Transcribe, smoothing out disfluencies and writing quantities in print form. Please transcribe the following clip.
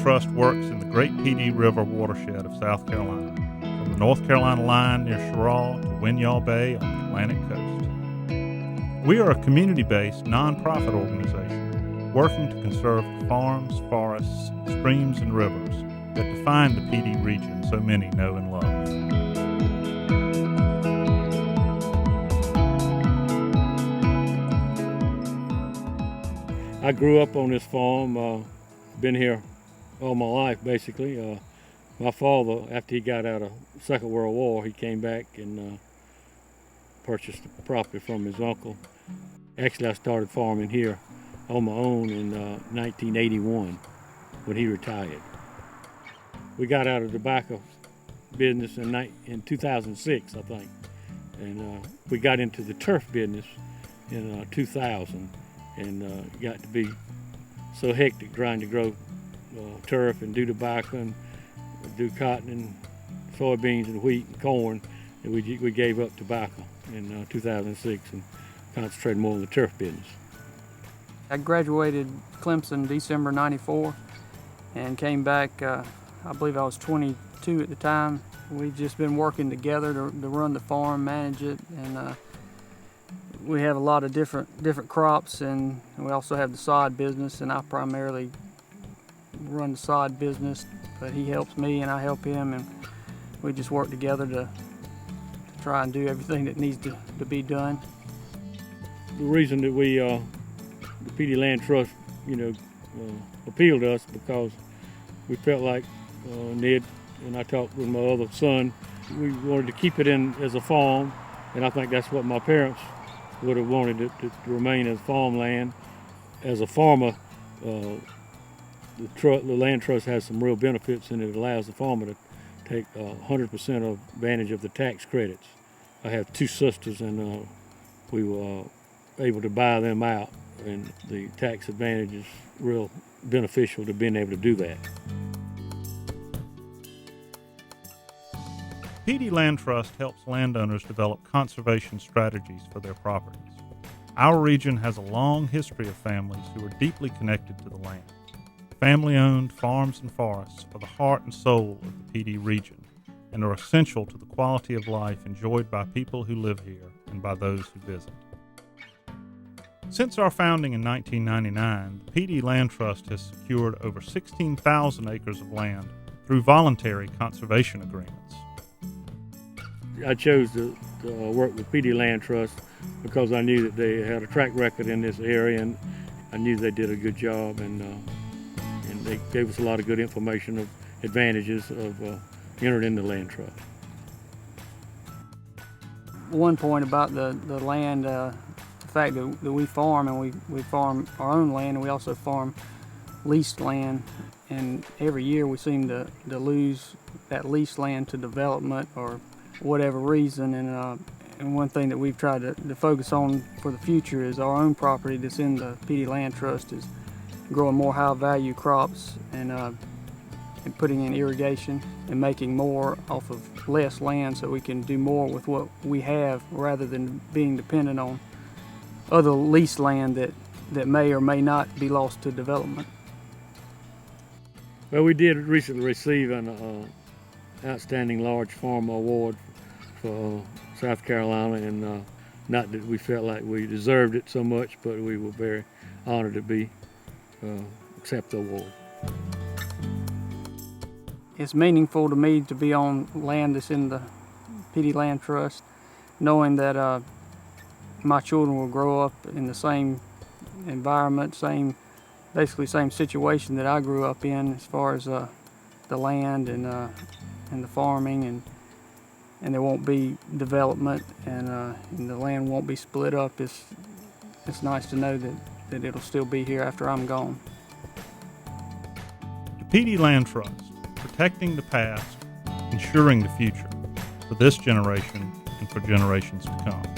Trust works in the Great Pee River watershed of South Carolina, from the North Carolina line near Sherrall to Winyaw Bay on the Atlantic coast. We are a community-based, nonprofit organization working to conserve the farms, forests, streams, and rivers that define the Pee region so many know and love. I grew up on this farm, been here all my life basically. My father, after he got out of the Second World War, he came back and purchased the property from his uncle. Actually, I started farming here on my own in 1981 when he retired. We got out of the tobacco business in 2006, I think, and we got into the turf business in 2000. And got to be so hectic trying to grow turf and do tobacco and do cotton and soybeans and wheat and corn, and we gave up tobacco in 2006 and concentrated more on the turf business. I graduated Clemson December '94 and came back, I believe I was 22 at the time. We've just been working together to run the farm, manage it, and we have a lot of different crops, and we also have the sod business, and I primarily run the sod business, but he helps me and I help him, and we just work together to try and do everything that needs to be done. The reason that we, the PD Land Trust, appealed to us because we felt like Ned and I talked with my other son, we wanted to keep it in as a farm, and I think that's what my parents would have wanted it to remain as farmland. As a farmer, the land trust has some real benefits, and it allows the farmer to take 100% advantage of the tax credits. I have two sisters, and we were able to buy them out, and the tax advantage is real beneficial to being able to do that. PD Land Trust helps landowners develop conservation strategies for their properties. Our region has a long history of families who are deeply connected to the land. Family-owned farms and forests are the heart and soul of the PD region and are essential to the quality of life enjoyed by people who live here and by those who visit. Since our founding in 1999, the PD Land Trust has secured over 16,000 acres of land through voluntary conservation agreements. I chose to work with PD Land Trust because I knew that they had a track record in this area, and I knew they did a good job, and they gave us a lot of good information of advantages of entering in the land trust. One point about the land, the fact that we farm, and we farm our own land, and we also farm leased land, and every year we seem to lose that leased land to development or whatever reason, and one thing that we've tried to focus on for the future is our own property that's in the PD Land Trust is growing more high value crops and putting in irrigation and making more off of less land so we can do more with what we have rather than being dependent on other leased land that may or may not be lost to development. Well, we did recently receive an Outstanding Large Farm Award for South Carolina, and not that we felt like we deserved it so much, but we were very honored to accept the award. It's meaningful to me to be on land that's in the PD Land Trust, knowing that my children will grow up in the same environment, basically same situation that I grew up in as far as the land and the farming, and there won't be development, and the land won't be split up. It's nice to know that it'll still be here after I'm gone. The PD Land Trust, protecting the past, ensuring the future for this generation and for generations to come.